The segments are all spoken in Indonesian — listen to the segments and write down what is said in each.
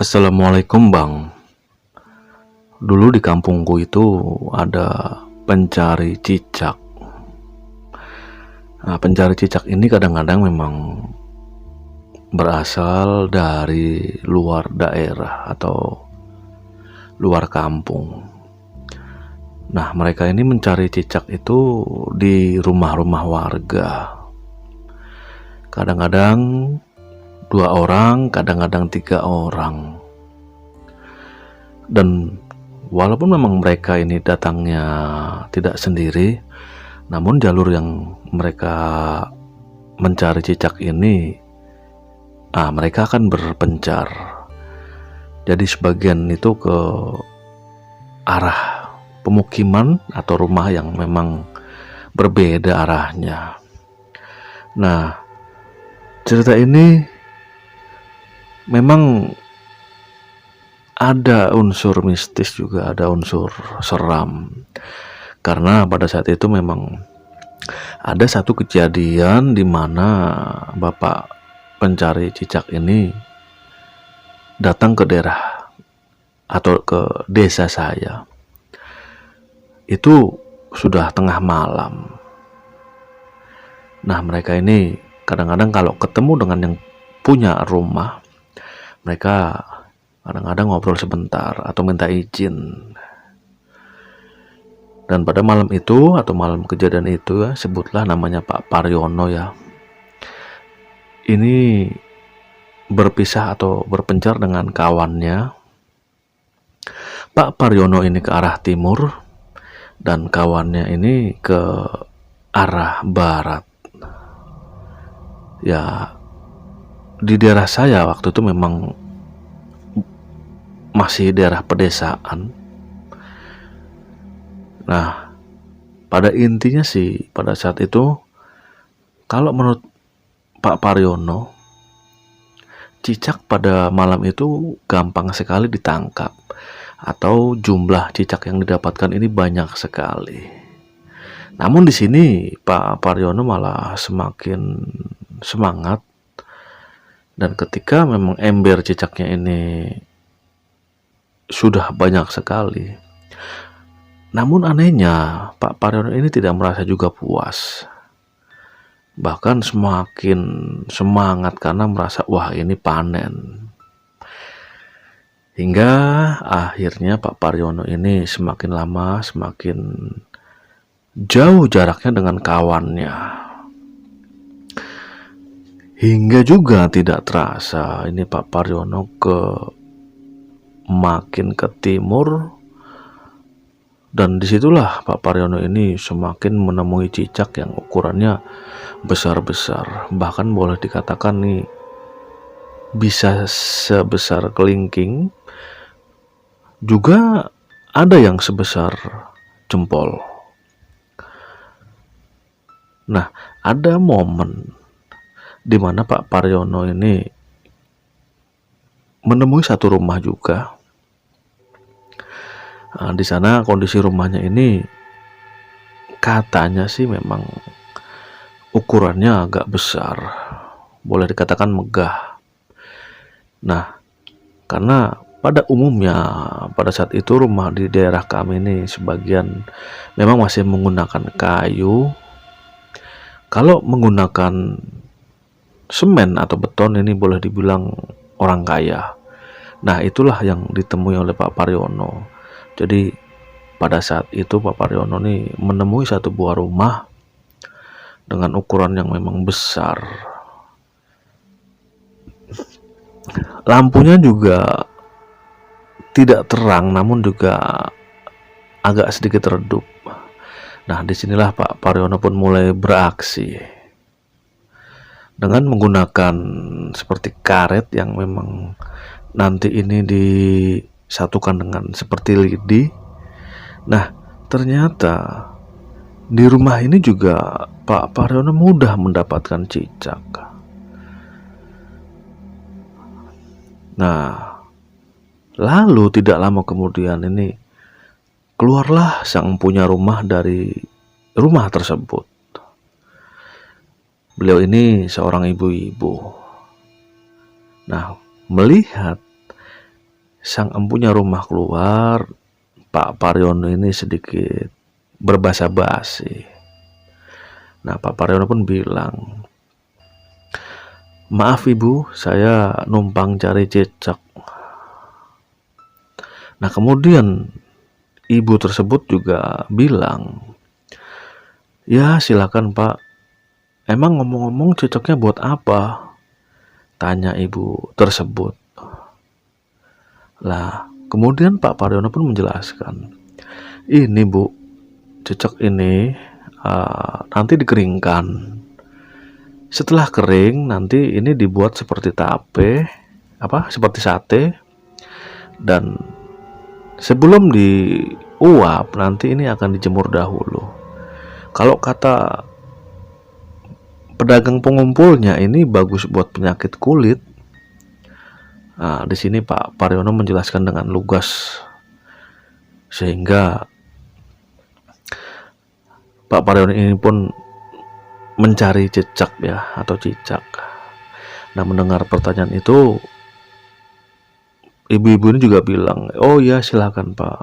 Assalamualaikum Bang. Dulu di kampungku itu ada pencari cicak. Nah, pencari cicak ini kadang-kadang memang berasal dari luar daerah atau luar kampung. Nah, mereka ini mencari cicak itu di rumah-rumah warga. Kadang-kadang 2 orang, kadang-kadang 3 orang. Dan walaupun memang mereka ini datangnya tidak sendiri, namun jalur yang mereka mencari cicak ini, mereka akan berpencar. Jadi sebagian itu ke arah pemukiman atau rumah yang memang berbeda arahnya. Nah, cerita ini memang ada unsur mistis, juga ada unsur seram, karena pada saat itu memang ada satu kejadian di mana bapak pencari cicak ini datang ke daerah atau ke desa saya. Itu sudah tengah malam. Nah, mereka ini kadang-kadang kalau ketemu dengan yang punya rumah, mereka kadang-kadang ngobrol sebentar atau minta izin. Dan pada malam itu atau malam kejadian itu, sebutlah namanya Pak Paryono ya. Ini berpisah atau berpencar dengan kawannya. Pak Paryono ini ke arah timur dan kawannya ini ke arah barat. Ya, di daerah saya waktu itu memang masih daerah pedesaan. Nah, pada intinya sih pada saat itu, kalau menurut Pak Paryono, cicak pada malam itu gampang sekali ditangkap, atau jumlah cicak yang didapatkan ini banyak sekali. Namun di sini Pak Paryono malah semakin semangat, dan ketika memang ember cicaknya ini sudah banyak sekali, namun anehnya Pak Paryono ini tidak merasa juga puas, bahkan semakin semangat karena merasa wah ini panen. Hingga akhirnya Pak Paryono ini semakin lama semakin jauh jaraknya dengan kawannya, hingga juga tidak terasa ini Pak Paryono makin ke timur. Dan disitulah Pak Paryono ini semakin menemui cicak yang ukurannya besar-besar, bahkan boleh dikatakan nih bisa sebesar kelingking, juga ada yang sebesar jempol. Nah, ada momen di mana Pak Paryono ini menemui satu rumah juga. Nah, di sana kondisi rumahnya ini katanya sih memang ukurannya agak besar, boleh dikatakan megah. Nah, karena pada umumnya pada saat itu rumah di daerah kami ini sebagian memang masih menggunakan kayu. Kalau menggunakan semen atau beton ini boleh dibilang orang kaya. Nah, itulah yang ditemui oleh Pak Paryono. Jadi pada saat itu Pak Paryono nih menemui satu buah rumah dengan ukuran yang memang besar. Lampunya juga tidak terang, namun juga agak sedikit redup. Nah, disinilah Pak Paryono pun mulai beraksi dengan menggunakan seperti karet yang memang nanti ini disatukan dengan seperti lidi. Nah, ternyata di rumah ini juga Pak Paryono mudah mendapatkan cicak. Nah, lalu tidak lama kemudian ini keluarlah sang punya rumah dari rumah tersebut. Beliau ini seorang ibu-ibu. Nah, melihat sang empunya rumah keluar, Pak Paryono ini sedikit berbasa basi. Nah, Pak Paryono pun bilang, "Maaf Ibu, saya numpang cari cicak." Nah, kemudian ibu tersebut juga bilang, "Ya, silakan Pak. Emang ngomong-ngomong cicaknya buat apa?" tanya ibu tersebut. Lah, kemudian Pak Paryono pun menjelaskan, "Ini Bu, cicak ini nanti dikeringkan. Setelah kering, nanti ini dibuat seperti seperti sate, dan sebelum diuap nanti ini akan dijemur dahulu. Kalau kata pedagang pengumpulnya, ini bagus buat penyakit kulit." Nah, di sini Pak Paryono menjelaskan dengan lugas sehingga Pak Paryono ini pun mencari cicak ya, atau cicak. Nah, mendengar pertanyaan itu, ibu-ibu ini juga bilang, "Oh ya, silakan Pak."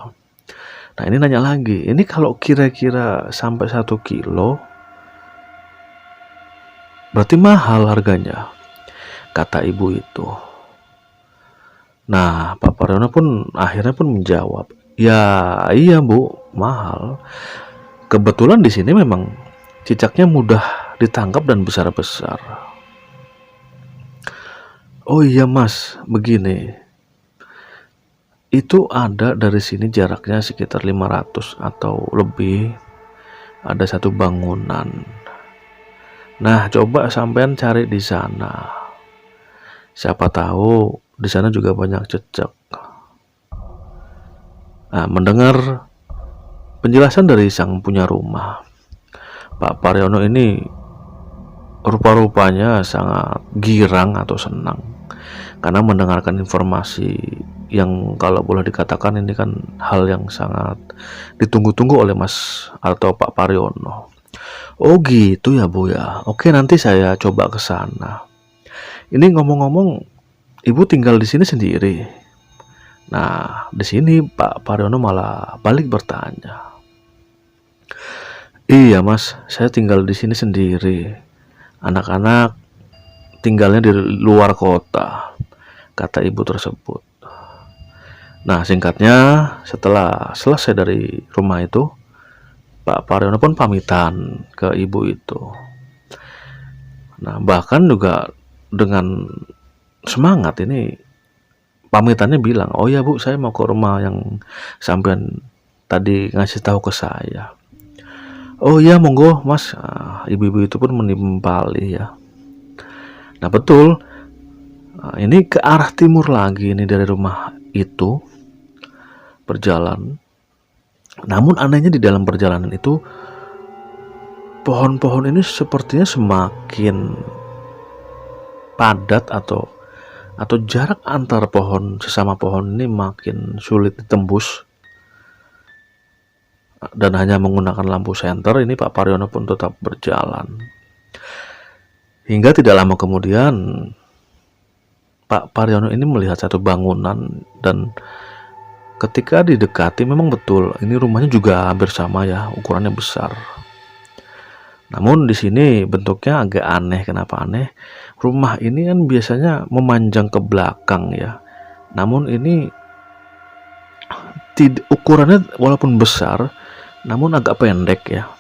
Nah, ini nanya lagi, "Ini kalau kira-kira sampai 1 kilo berarti mahal harganya?" kata ibu itu. Nah, Pak Paryono pun akhirnya pun menjawab, "Ya iya Bu, mahal. Kebetulan di sini memang cicaknya mudah ditangkap dan besar-besar." "Oh iya Mas, begini. Itu ada dari sini jaraknya sekitar 500 atau lebih. Ada satu bangunan. Nah, coba sampean cari di sana. Siapa tahu di sana juga banyak cicak." Nah, mendengar penjelasan dari sang punya rumah, Pak Paryono ini rupa-rupanya sangat girang atau senang karena mendengarkan informasi yang kalau boleh dikatakan ini kan hal yang sangat ditunggu-tunggu oleh Mas atau Pak Paryono. "Oh gitu ya Bu ya. Oke, nanti saya coba ke sana. Ini ngomong-ngomong, Ibu tinggal di sini sendiri?" Nah, di sini Pak Paryono malah balik bertanya, "Iya Mas, saya tinggal di sini sendiri. Anak-anak tinggalnya di luar kota," kata ibu tersebut. Nah, singkatnya, setelah selesai dari rumah itu, Pak Paryono pun pamitan ke ibu itu. Nah, bahkan juga dengan semangat ini pamitannya bilang, "Oh ya Bu, saya mau ke rumah yang sampean tadi ngasih tahu ke saya." "Oh ya, monggo Mas." Nah, ibu-ibu itu pun menimpali ya. Nah, betul. Nah, ini ke arah timur lagi ini dari rumah itu berjalan. Namun anehnya di dalam perjalanan itu pohon-pohon ini sepertinya semakin padat atau jarak antar pohon sesama pohon ini makin sulit ditembus, dan hanya menggunakan lampu senter. Ini Pak Paryono pun tetap berjalan. Hingga tidak lama kemudian Pak Paryono ini melihat satu bangunan, dan ketika didekati memang betul ini rumahnya juga hampir sama ya, ukurannya besar. Namun di sini bentuknya agak aneh. Kenapa aneh? Rumah ini kan biasanya memanjang ke belakang ya. Namun ini ukurannya walaupun besar, namun agak pendek ya.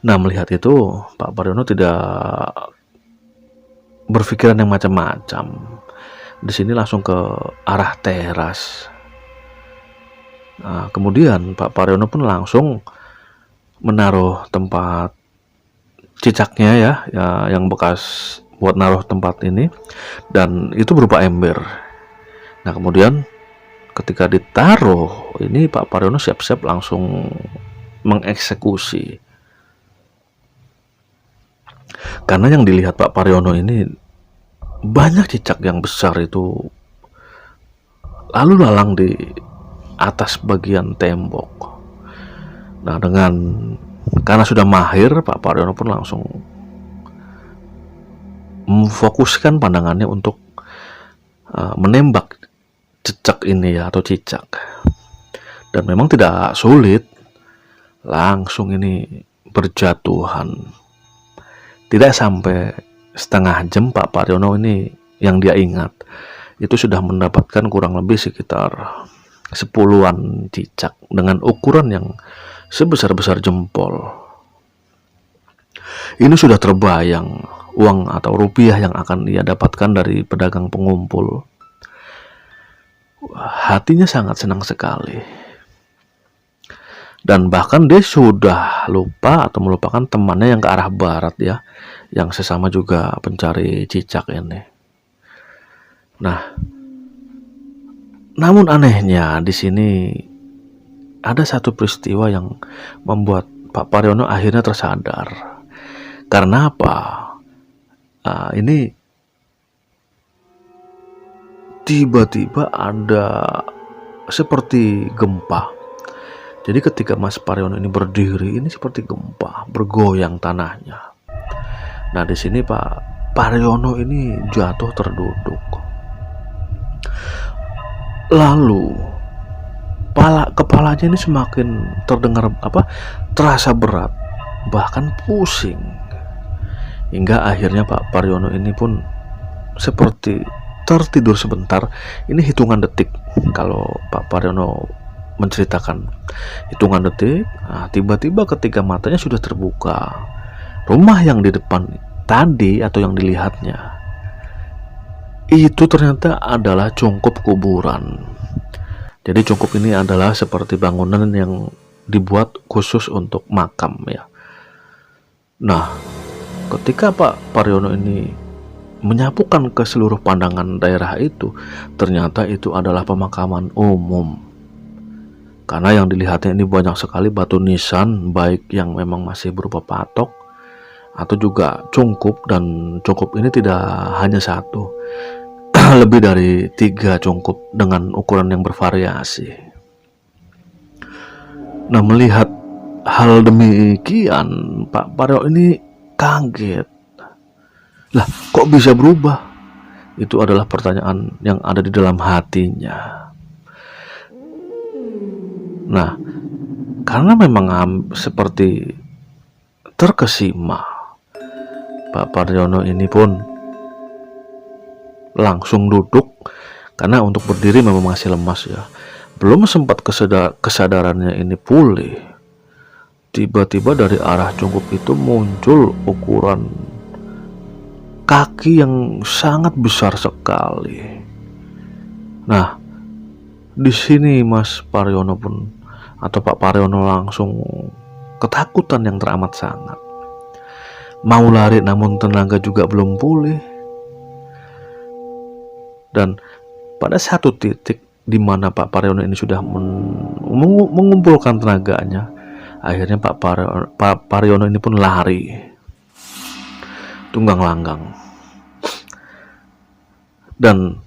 Nah, melihat itu Pak Paryono tidak berpikiran yang macam-macam. Di sini langsung ke arah teras. Nah, kemudian Pak Paryono pun langsung menaruh tempat cicaknya ya, yang bekas buat naruh tempat ini, dan itu berupa ember. Nah, kemudian ketika ditaruh ini Pak Paryono siap-siap langsung mengeksekusi. Karena yang dilihat Pak Paryono ini banyak cicak yang besar itu lalu lalang di atas bagian tembok. Nah, karena sudah mahir, Pak Paryono pun langsung memfokuskan pandangannya untuk menembak cicak ini ya, atau cicak. Dan memang tidak sulit, langsung ini berjatuhan. Tidak sampai setengah jam Pak Paryono ini yang dia ingat itu sudah mendapatkan kurang lebih sekitar 10-an cicak dengan ukuran yang sebesar-besar jempol. Ini sudah terbayang uang atau rupiah yang akan ia dapatkan dari pedagang pengumpul. Hatinya sangat senang sekali. Dan bahkan dia sudah lupa atau melupakan temannya yang ke arah barat ya, yang sesama juga pencari cicak ini. Nah, namun anehnya di sini ada satu peristiwa yang membuat Pak Paryono akhirnya tersadar. Karena apa? Ini tiba-tiba ada seperti gempa. Jadi ketika Mas Paryono ini berdiri, ini seperti gempa, bergoyang tanahnya. Nah, di sini Pak Paryono ini jatuh terduduk. Lalu kepalanya ini semakin terasa berat, bahkan pusing. Hingga akhirnya Pak Paryono ini pun seperti tertidur sebentar. Ini hitungan detik kalau Pak Paryono menceritakan, hitungan detik. Tiba-tiba ketika matanya sudah terbuka, rumah yang di depan tadi atau yang dilihatnya itu ternyata adalah cungkup kuburan. Jadi cungkup ini adalah seperti bangunan yang dibuat khusus untuk makam ya. Nah, ketika Pak Paryono ini menyapukan ke seluruh pandangan daerah itu, ternyata itu adalah pemakaman umum. Karena yang dilihatnya ini banyak sekali batu nisan, baik yang memang masih berupa patok atau juga cungkup. Dan cungkup ini tidak hanya satu, lebih dari 3 cungkup dengan ukuran yang bervariasi. Nah, melihat hal demikian, Pak Paryono ini kaget. Lah, kok bisa berubah? Itu adalah pertanyaan yang ada di dalam hatinya. Nah, karena memang seperti terkesima, Pak Paryono ini pun langsung duduk, karena untuk berdiri memang masih lemas ya. Belum sempat kesadarannya ini pulih, tiba-tiba dari arah cungkup itu muncul ukuran kaki yang sangat besar sekali. Nah, di sini Mas Paryono pun atau Pak Paryono langsung ketakutan yang teramat sangat. Mau lari namun tenaga juga belum pulih. Dan pada satu titik di mana Pak Paryono ini sudah mengumpulkan tenaganya, akhirnya Pak Paryono ini pun lari tunggang langgang. Dan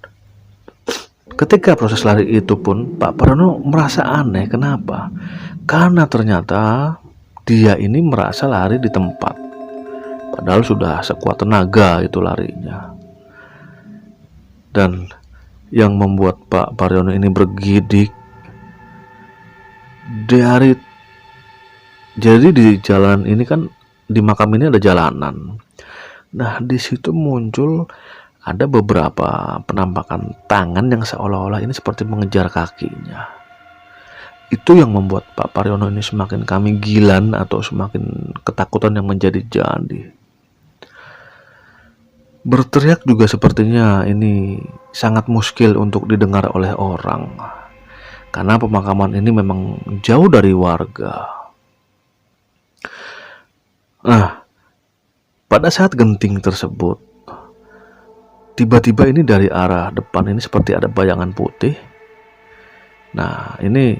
ketika proses lari itu pun Pak Paryono merasa aneh. Kenapa? Karena ternyata dia ini merasa lari di tempat, padahal sudah sekuat tenaga itu larinya. Dan yang membuat Pak Paryono ini bergidik, jadi di jalan ini kan, di makam ini ada jalanan. Nah, di situ muncul ada beberapa penampakan tangan yang seolah-olah ini seperti mengejar kakinya. Itu yang membuat Pak Paryono ini semakin kamigilan atau semakin ketakutan yang menjadi-jadi. Berteriak juga sepertinya ini sangat muskil untuk didengar oleh orang, karena pemakaman ini memang jauh dari warga. Nah, pada saat genting tersebut, tiba-tiba ini dari arah depan ini seperti ada bayangan putih. Nah, ini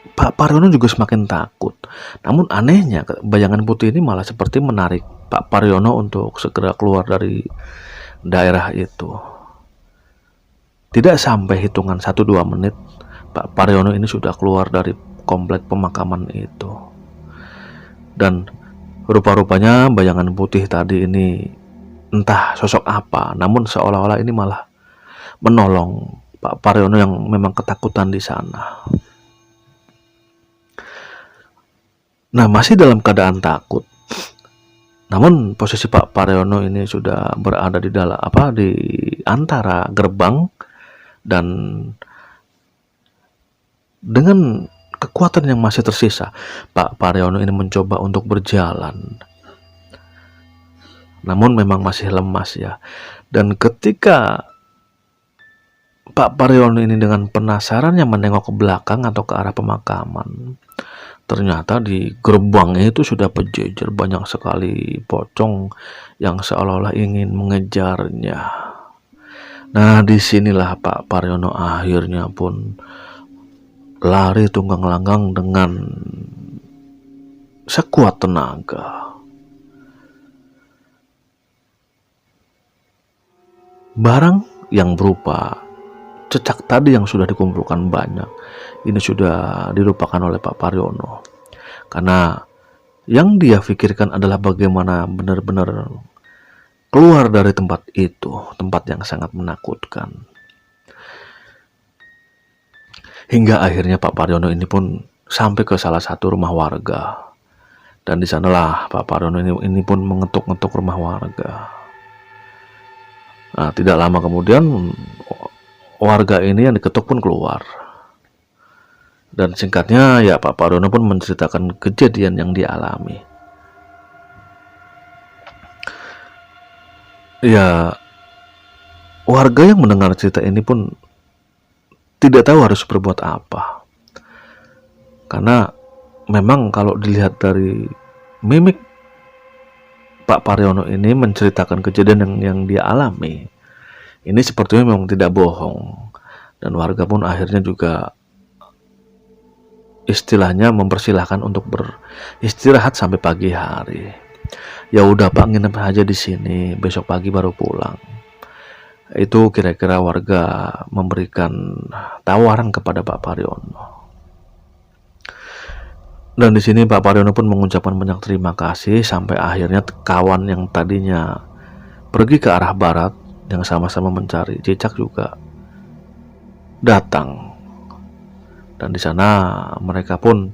Pak Paryono juga semakin takut. Namun anehnya, bayangan putih ini malah seperti menarik Pak Paryono untuk segera keluar dari daerah itu. Tidak sampai hitungan 1-2 menit, Pak Paryono ini sudah keluar dari komplek pemakaman itu. Dan rupa-rupanya bayangan putih tadi ini entah sosok apa, namun seolah-olah ini malah menolong Pak Paryono yang memang ketakutan di sana. Nah, masih dalam keadaan takut. Namun posisi Pak Paryono ini sudah berada di antara gerbang, dan dengan kekuatan yang masih tersisa, Pak Paryono ini mencoba untuk berjalan. Namun memang masih lemas ya. Dan ketika Pak Paryono ini dengan penasarannya menengok ke belakang atau ke arah pemakaman, ternyata di gerbangnya itu sudah berjejer banyak sekali pocong yang seolah-olah ingin mengejarnya. Nah, disinilah Pak Paryono akhirnya pun lari tunggang langgang dengan sekuat tenaga. Barang yang berupa cecak tadi yang sudah dikumpulkan banyak, ini sudah dilupakan oleh Pak Paryono. Karena yang dia pikirkan adalah bagaimana benar-benar keluar dari tempat itu, tempat yang sangat menakutkan. Hingga akhirnya Pak Paryono ini pun sampai ke salah satu rumah warga. Dan di sanalah Pak Paryono ini pun mengetuk-ngetuk rumah warga. Nah, tidak lama kemudian warga ini yang diketuk pun keluar. Dan singkatnya ya, Pak Paryono pun menceritakan kejadian yang dialami. Ya, warga yang mendengar cerita ini pun tidak tahu harus berbuat apa. Karena memang kalau dilihat dari mimik Pak Paryono ini menceritakan kejadian yang dia alami, ini sepertinya memang tidak bohong. Dan warga pun akhirnya juga istilahnya mempersilahkan untuk beristirahat sampai pagi hari. Ya udah Pak, nginep aja di sini, besok pagi baru pulang. Itu kira-kira warga memberikan tawaran kepada Pak Paryono. Dan di sini Pak Paryono pun mengucapkan banyak terima kasih sampai akhirnya kawan yang tadinya pergi ke arah barat yang sama-sama mencari cicak juga datang. Dan di sana mereka pun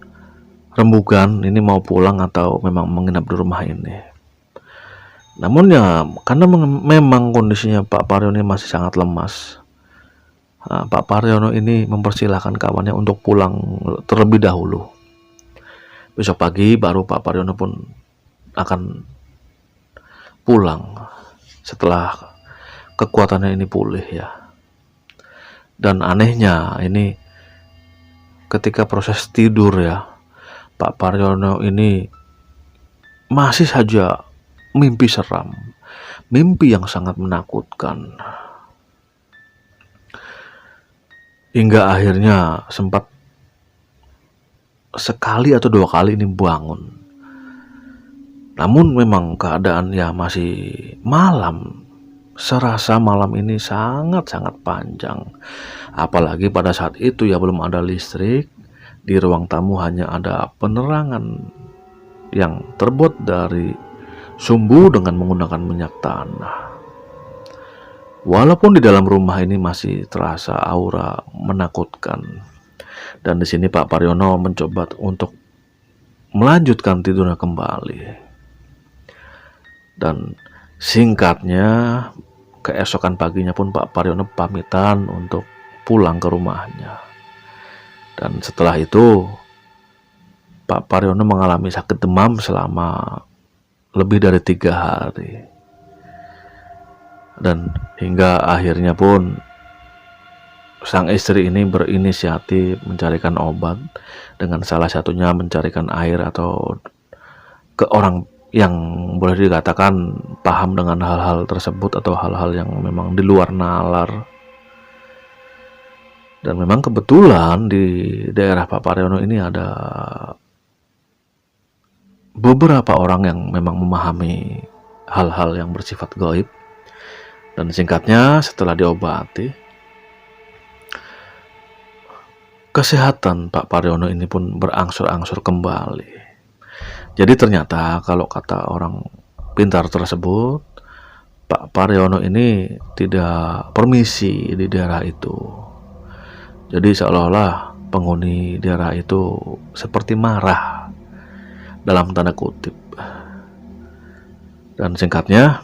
rembugan ini mau pulang atau memang menginap di rumah ini. Namun ya karena memang kondisinya Pak Paryono ini masih sangat lemas, Pak Paryono ini mempersilahkan kawannya untuk pulang terlebih dahulu. Besok pagi baru Pak Paryono pun akan pulang setelah kekuatannya ini pulih ya. Dan anehnya ini ketika proses tidur ya, Pak Paryono ini masih saja mimpi seram, mimpi yang sangat menakutkan. Hingga akhirnya sempat sekali atau dua kali ini bangun. Namun memang keadaan ya masih malam. Serasa malam ini sangat-sangat panjang. Apalagi pada saat itu ya belum ada listrik. Di ruang tamu hanya ada penerangan yang terbuat dari sumbu dengan menggunakan minyak tanah. Walaupun di dalam rumah ini masih terasa aura menakutkan. Dan di sini Pak Paryono mencoba untuk melanjutkan tidurnya kembali. Dan singkatnya, keesokan paginya pun Pak Paryono pamitan untuk pulang ke rumahnya. Dan setelah itu Pak Paryono mengalami sakit demam selama lebih dari 3 hari. Dan hingga akhirnya pun sang istri ini berinisiatif mencarikan obat, dengan salah satunya mencarikan air atau ke orang yang boleh dikatakan paham dengan hal-hal tersebut atau hal-hal yang memang di luar nalar. Dan memang kebetulan di daerah Pak Paryono ini ada beberapa orang yang memang memahami hal-hal yang bersifat gaib. Dan singkatnya setelah diobati, kesehatan Pak Paryono ini pun berangsur-angsur kembali. Jadi ternyata kalau kata orang pintar tersebut, Pak Paryono ini tidak permisi di daerah itu. Jadi seolah-olah penghuni daerah itu seperti marah dalam tanda kutip. Dan singkatnya,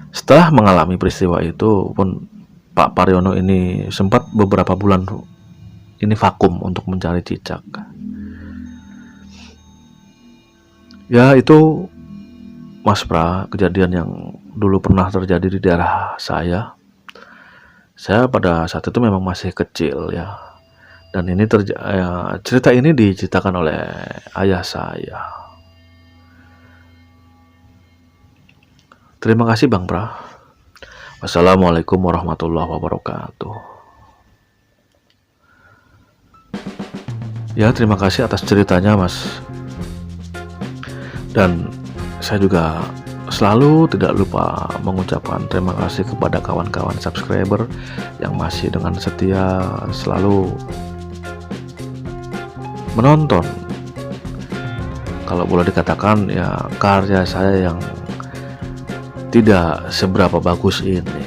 setelah mengalami peristiwa itu pun Pak Paryono ini sempat beberapa bulan ini vakum untuk mencari cicak. Ya itu Mas Pra, kejadian yang dulu pernah terjadi di daerah saya. Saya pada saat itu memang masih kecil ya. Dan ini cerita ini diceritakan oleh ayah saya. Terima kasih Bang Pra. Wassalamualaikum warahmatullahi wabarakatuh. Ya, terima kasih atas ceritanya Mas. Dan saya juga selalu tidak lupa mengucapkan terima kasih kepada kawan-kawan subscriber yang masih dengan setia selalu menonton. Kalau boleh dikatakan ya karya saya yang tidak seberapa bagus ini.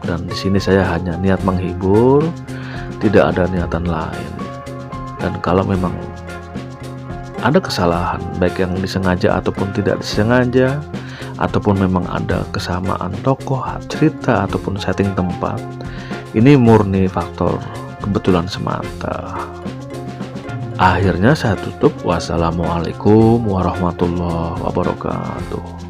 Dan di sini saya hanya niat menghibur, tidak ada niatan lain. Dan kalau memang ada kesalahan, baik yang disengaja ataupun tidak disengaja, ataupun memang ada kesamaan tokoh, cerita, ataupun setting tempat, ini murni faktor kebetulan semata. Akhirnya saya tutup. Wassalamualaikum warahmatullahi wabarakatuh.